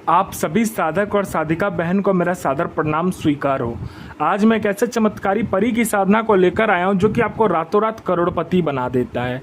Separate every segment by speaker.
Speaker 1: आप सभी साधक और साधिका बहन को मेरा सादर प्रणाम स्वीकार हो। आज मैं एक ऐसे चमत्कारी परी की साधना को लेकर आया हूं जो कि आपको रातों रात करोड़पति बना देता है।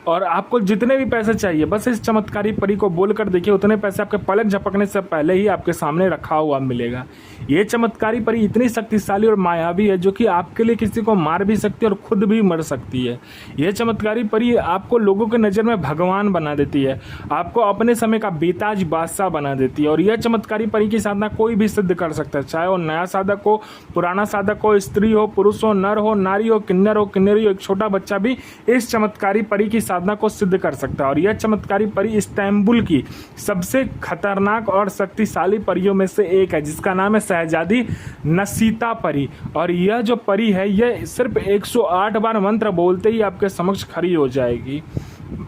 Speaker 1: और आपको जितने भी पैसे चाहिए बस इस चमत्कारी परी को बोलकर देखिए, उतने पैसे आपके पलक झपकने से पहले ही आपके सामने रखा हुआ मिलेगा। ये चमत्कारी परी इतनी शक्तिशाली और मायावी है जो कि आपके लिए किसी को मार भी सकती है और खुद भी मर सकती है। यह चमत्कारी परी आपको लोगों के नज़र में भगवान बना देती है, आपको अपने समय का बेताज बादशाह बना देती है। और यह चमत्कारी परी की साधना कोई भी सिद्ध कर सकता है, चाहे वो नया साधक हो, पुराना साधक हो, स्त्री हो, पुरुष हो, नर हो, नारी हो, किन्नर हो, किन्नरी हो, एक छोटा बच्चा भी इस चमत्कारी परी की साधना को सिद्ध कर सकता है। और यह चमत्कारी परी इस्तांबुल की सबसे खतरनाक और शक्तिशाली परियों में से एक है, जिसका नाम है शहजादी नसीता परी। और यह जो परी है यह सिर्फ 108 बार मंत्र बोलते ही आपके समक्ष खड़ी हो जाएगी।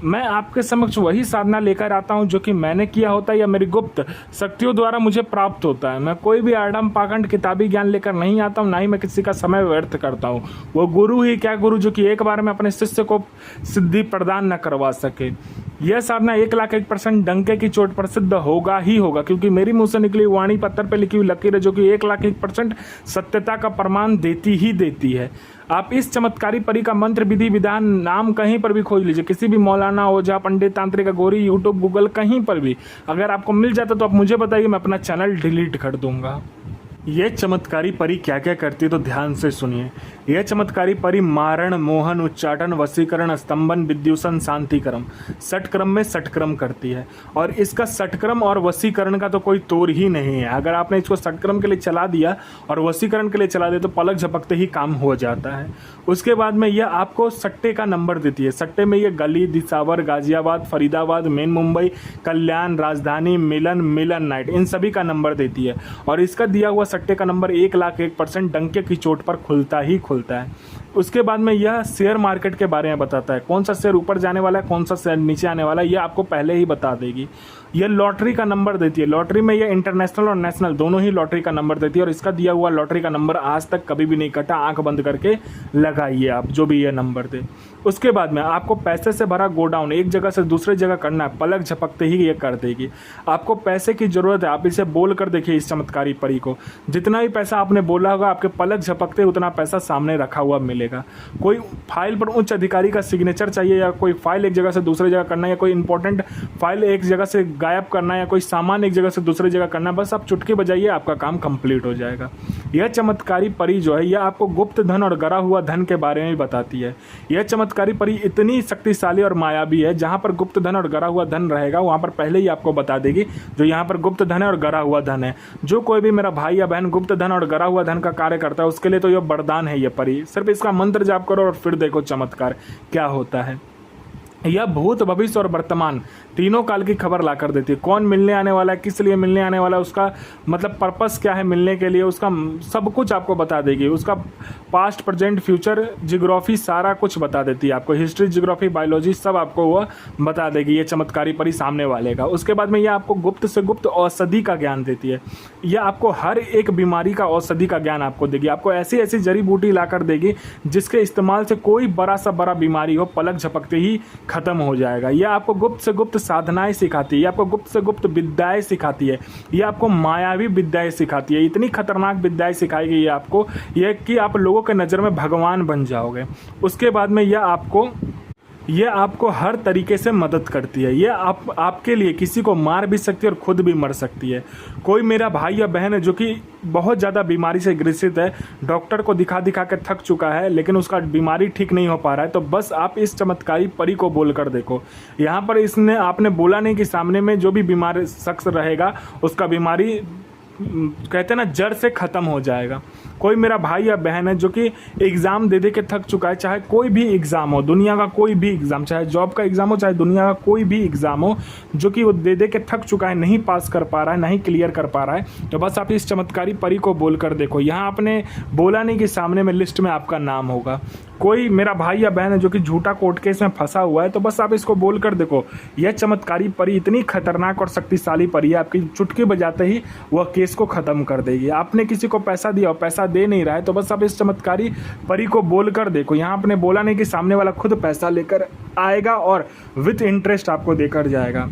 Speaker 1: मैं आपके समक्ष वही साधना लेकर आता हूं जो कि मैंने किया होता है या मेरी गुप्त शक्तियों द्वारा मुझे प्राप्त होता है। मैं कोई भी आडम पाखंड किताबी ज्ञान लेकर नहीं आता हूं, ना ही मैं किसी का समय व्यर्थ करता हूं। वो गुरु ही क्या गुरु जो कि एक बार में अपने शिष्य को सिद्धि प्रदान न करवा सके। यह साधना 1,01% डंके की चोट पर सिद्ध होगा ही होगा, क्योंकि मेरी मुंह से निकली वाणी पत्थर पर लिखी हुई लकीर है जो कि 1,01% सत्यता का प्रमाण देती ही देती है। आप इस चमत्कारी परी का मंत्र विधि विधान नाम कहीं पर भी खोज लीजिए, किसी भी मौलाना, ओझा, पंडित, तांत्रिक, अघोरी, यूट्यूब, गूगल, कहीं पर भी अगर आपको मिल जाता तो आप मुझे बताइए, मैं अपना चैनल डिलीट कर दूंगा। यह चमत्कारी परी क्या क्या करती है तो ध्यान से सुनिए। यह चमत्कारी परी मारण, मोहन, उच्चाटन, वशीकरण, स्तंभन, विद्युषण, शांतिक्रम, षटक्रम में षटक्रम करती है। और इसका षटक्रम और वशीकरण का तो कोई तोड़ ही नहीं है। अगर आपने इसको षटक्रम के लिए चला दिया और वशीकरण के लिए चला दिया तो पलक झपकते ही काम हो जाता है। उसके बाद में यह आपको सट्टे का नंबर देती है। सट्टे में यह गली, दिसावर, गाजियाबाद, फरीदाबाद, मेन मुंबई, कल्याण, राजधानी, मिलन, मिलन नाइट, इन सभी का नंबर देती है। और इसका दिया हुआ सट्टे का नंबर 1,01% डंके की चोट पर खुलता ही खुलता है। उसके बाद में यह शेयर मार्केट के बारे में बताता है, कौन सा शेयर ऊपर जाने वाला है, कौन सा शेयर नीचे आने वाला है, यह आपको पहले ही बता देगी। यह लॉटरी का नंबर देती है। लॉटरी में यह इंटरनेशनल और नेशनल दोनों ही लॉटरी का नंबर देती है। और इसका दिया हुआ लॉटरी का नंबर आज तक कभी भी नहीं कटा। आंख बंद करके लगाइए आप जो भी यह नंबर दे। उसके बाद में आपको पैसे से भरा गोडाउन एक जगह से दूसरी जगह करना है, पलक झपकते ही ये कर देगी। आपको पैसे की जरूरत है, आप इसे बोल कर देखिए इस चमत्कारी परी को। जितना भी पैसा आपने बोला होगा आपके पलक झपकते उतना पैसा सामने रखा हुआ मिलेगा। कोई फाइल पर उच्च अधिकारी का सिग्नेचर चाहिए, या कोई फाइल एक जगह से दूसरी जगह करना है, या कोई इंपॉर्टेंट फाइल एक जगह से गायब करना है, या कोई सामान एक जगह से दूसरी जगह करना है, बस आप चुटकी बजाइए आपका काम कंप्लीट हो जाएगा। यह चमत्कारी परी जो है यह आपको गुप्त धन और गरा हुआ धन के बारे में बताती है। यह चमत्कारी परी इतनी शक्तिशाली और मायावी है, जहां पर गुप्त धन और गरा हुआ धन रहेगा वहां पर पहले ही आपको बता देगी जो यहाँ पर गुप्त धन है और गरा हुआ धन है। जो कोई भी मेरा भाई या बहन गुप्त धन और गरा हुआ धन का कार्य करता है उसके लिए तो यह वरदान है। यह परी सिर्फ इसका मंत्र जाप करो और फिर देखो चमत्कार क्या होता है। यह भूत, भविष्य और वर्तमान तीनों काल की खबर ला कर देती है। कौन मिलने आने वाला है, किस लिए मिलने आने वाला है, उसका मतलब पर्पस क्या है मिलने के लिए, उसका सब कुछ आपको बता देगी। उसका पास्ट, प्रेजेंट, फ्यूचर, जियोग्राफी सारा कुछ बता देती है आपको। हिस्ट्री, जियोग्राफी, बायोलॉजी सब आपको वह बता देगी ये चमत्कारी परी सामने वाले का। उसके बाद में यह आपको गुप्त से गुप्त औषधि का ज्ञान देती है। यह आपको हर एक बीमारी का औषधि का ज्ञान आपको देगी। आपको ऐसी ऐसी जड़ी बूटी ला कर देगी जिसके इस्तेमाल से कोई बड़ा सा बड़ा बीमारी हो पलक झपकते ही खत्म हो जाएगा। यह आपको गुप्त से गुप्त साधनाएं सिखाती है, यह आपको गुप्त से गुप्त विद्याएं सिखाती है, यह आपको मायावी विद्याएं सिखाती है। इतनी खतरनाक विद्याएं सिखाएगी ये आपको, यह कि आप लोगों के नज़र में भगवान बन जाओगे। उसके बाद में यह आपको हर तरीके से मदद करती है। यह आपके लिए किसी को मार भी सकती है और खुद भी मर सकती है। कोई मेरा भाई या बहन है जो कि बहुत ज़्यादा बीमारी से ग्रसित है, डॉक्टर को दिखा दिखा के थक चुका है, लेकिन उसका बीमारी ठीक नहीं हो पा रहा है, तो बस आप इस चमत्कारी परी को बोल कर देखो। यहाँ पर आपने बोला नहीं कि सामने में जो भी बीमार शख्स रहेगा उसका बीमारी कहते हैं ना जड़ से ख़त्म हो जाएगा। कोई मेरा भाई या बहन है जो कि एग्ज़ाम दे के थक चुका है, चाहे कोई भी एग्ज़ाम हो, दुनिया का कोई भी एग्ज़ाम, चाहे जॉब का एग्ज़ाम हो, चाहे दुनिया का कोई भी एग्ज़ाम हो, जो कि वो दे के थक चुका है, नहीं पास कर पा रहा है, नहीं क्लियर कर पा रहा है, तो बस आप इस चमत्कारी परी को बोल कर देखो। यहाँ आपने बोला नहीं कि सामने में लिस्ट में आपका नाम होगा। कोई मेरा भाई या बहन है जो कि झूठा कोर्ट केस में फंसा हुआ है, तो बस आप इसको बोल कर देखो। यह चमत्कारी परी इतनी खतरनाक और शक्तिशाली परी है, आपकी चुटकी बजाते ही वह केस को ख़त्म कर देगी। आपने किसी को पैसा दिया और पैसा दे नहीं रहा है, तो बस आप इस चमत्कारी परी को बोल कर देखो। यहाँ आपने बोला नहीं कि सामने वाला खुद पैसा लेकर आएगा और विथ इंटरेस्ट आपको देकर जाएगा।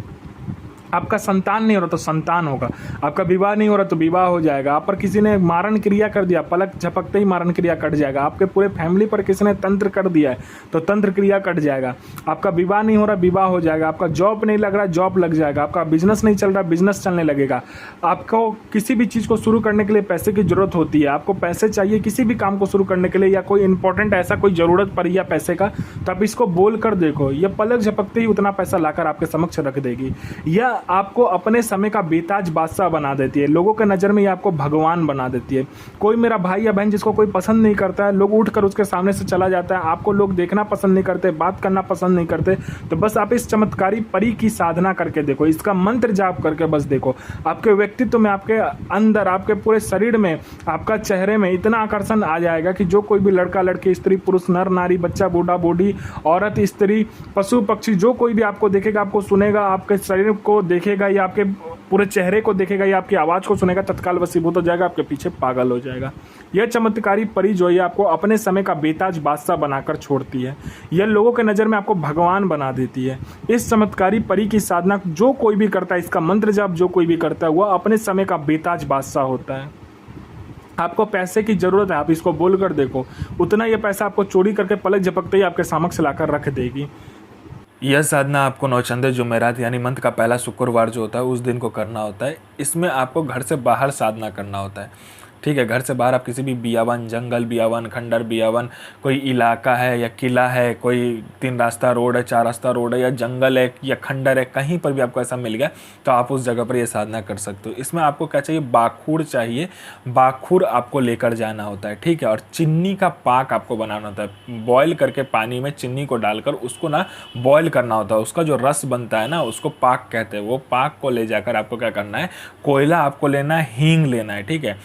Speaker 1: आपका संतान नहीं हो रहा तो संतान होगा, आपका विवाह नहीं हो रहा तो विवाह हो जाएगा, आप पर किसी ने मारण क्रिया कर दिया, पलक झपकते ही मारण क्रिया कट जाएगा, आपके पूरे फैमिली पर किसी ने तंत्र कर दिया है तो तंत्र क्रिया कट जाएगा, आपका विवाह नहीं हो रहा विवाह हो जाएगा, आपका जॉब नहीं लग रहा जॉब लग जाएगा, आपका बिजनेस नहीं चल रहा बिजनेस चलने लगेगा। आपको किसी भी चीज़ को शुरू करने के लिए पैसे की जरूरत होती है, आपको पैसे चाहिए किसी भी काम को शुरू करने के लिए, या कोई इंपॉर्टेंट ऐसा कोई ज़रूरत पड़ी या पैसे का, तो आप इसको बोल कर देखो, ये पलक झपकते ही उतना पैसा लाकर आपके समक्ष रख देगी। यह आपको अपने समय का बेताज बादशाह बना देती है, लोगों के नज़र में ये आपको भगवान बना देती है। कोई मेरा भाई या बहन जिसको कोई पसंद नहीं करता है, लोग उठकर उसके सामने से चला जाता है, आपको लोग देखना पसंद नहीं करते, बात करना पसंद नहीं करते, तो बस आप इस चमत्कारी परी की साधना करके देखो, इसका मंत्र जाप करके बस देखो, आपके व्यक्तित्व में, आपके अंदर, आपके पूरे शरीर में, आपका चेहरे में इतना आकर्षण आ जाएगा कि जो कोई भी लड़का लड़की, स्त्री पुरुष, नर नारी, बच्चा बूढ़ा बूढ़ी, औरत स्त्री, पशु पक्षी, जो कोई भी आपको देखेगा, आपको सुनेगा, आपके शरीर को देखेगा या आपके पूरे चेहरे को देखेगा या आपकी आवाज़ को सुनेगा, तत्काल वशीभूत हो जाएगा, आपके पीछे पागल हो जाएगा। यह चमत्कारी परी जो है आपको अपने समय का बेताज बादशाह बनाकर छोड़ती है, यह लोगों के नज़र में आपको भगवान बना देती है। इस चमत्कारी परी की साधना जो कोई भी करता है, इसका मंत्र जाप जो कोई भी करता है, वह अपने समय का बेताज बादशाह होता है। आपको पैसे की ज़रूरत है, आप इसको बोल कर देखो, उतना यह पैसा आपको चोरी करके पलक झपकते ही आपके समक्ष लाकर रख देगी।
Speaker 2: यह साधना आपको नौचंदे जुमेरात यानी मंथ का पहला शुक्रवार जो होता है उस दिन को करना होता है। इसमें आपको घर से बाहर साधना करना होता है, ठीक है। घर से बाहर आप किसी भी बियावन, जंगल बियावन, खंडर बियावन, कोई इलाका है या किला है, कोई 3 रास्ता रोड है, 4 रास्ता रोड है, या जंगल है या खंडर है, कहीं पर भी आपको ऐसा मिल गया तो आप उस जगह पर ये साधना कर सकते हो। इसमें आपको क्या चाहिए, बाखूर चाहिए, बाखूर आपको लेकर जाना होता है, ठीक है। और चीनी का पाक आपको बनाना होता है, बॉयल करके पानी में चीनी को डालकर उसको ना बॉयल करना होता है, उसका जो रस बनता है ना उसको पाक कहते हैं। वो पाक को ले जाकर आपको क्या करना है, कोयला आपको लेना है, हींग लेना है, ठीक है।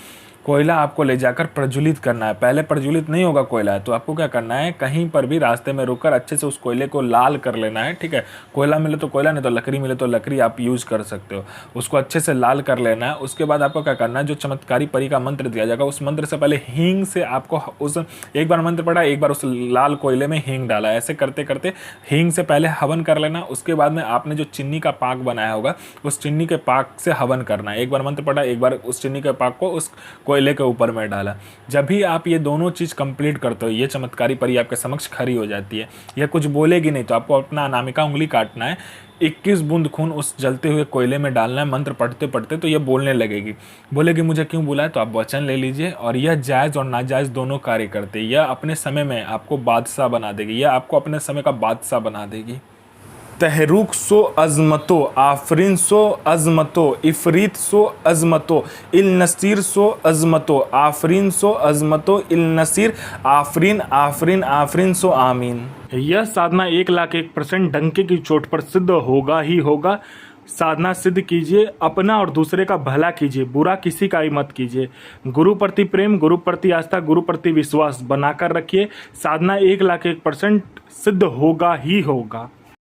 Speaker 2: कोयला आपको ले जाकर प्रज्वलित करना है। पहले प्रज्वलित नहीं होगा कोयला, तो आपको क्या करना है, कहीं पर भी रास्ते में रुककर अच्छे से उस कोयले को लाल कर लेना है, ठीक है। कोयला मिले तो कोयला, नहीं तो लकड़ी मिले तो लकड़ी आप यूज़ कर सकते हो। उसको अच्छे से लाल कर लेना है। उसके बाद आपको क्या करना है, जो चमत्कारी परी का मंत्र दिया जाएगा उस मंत्र से पहले हींग से आपको उस एक बार मंत्र पढ़ा, एक बार उस लाल कोयले में हींग डाला, ऐसे करते करते हींग से पहले हवन कर लेना। उसके बाद में आपने जो चीनी का पाक बनाया होगा उस चीनी के पाक से हवन करना है। एक बार मंत्र पढ़ा, एक बार उस चीनी के पाक को उस कोयले के ऊपर में डाला। जब भी आप ये दोनों चीज़ कंप्लीट करते हो, ये चमत्कारी परी आपके समक्ष खड़ी हो जाती है। यह कुछ बोलेगी नहीं, तो आपको अपना अनामिका उंगली काटना है, 21 बूंद खून उस जलते हुए कोयले में डालना है। मंत्र पढ़ते पढ़ते तो ये बोलने लगेगी, बोलेगी मुझे क्यों बुलाया, तो आप वचन ले लीजिए। और यह जायज़ और नाजायज़ दोनों कार्य करते, यह अपने समय में आपको बादशाह बना देगी, यह आपको अपने समय का बादशाह बना देगी। तहरुक सो अज़मतो, आफरीन सो अज़मतो, इफ़रीत सो अज़मतो, इल नसीर सो अज़मतो, आफरीन सो अज़मतो, इल नसीर, आफरीन आफरीन आफरीन सो आमीन।
Speaker 1: यह साधना 1,01% डंके की चोट पर सिद्ध होगा ही होगा। साधना सिद्ध कीजिए, अपना और दूसरे का भला कीजिए, बुरा किसी का ही मत कीजिए। गुरु प्रति प्रेम, गुरु प्रति आस्था, गुरु प्रति विश्वास बनाकर रखिए। साधना 1,01% सिद्ध होगा ही होगा।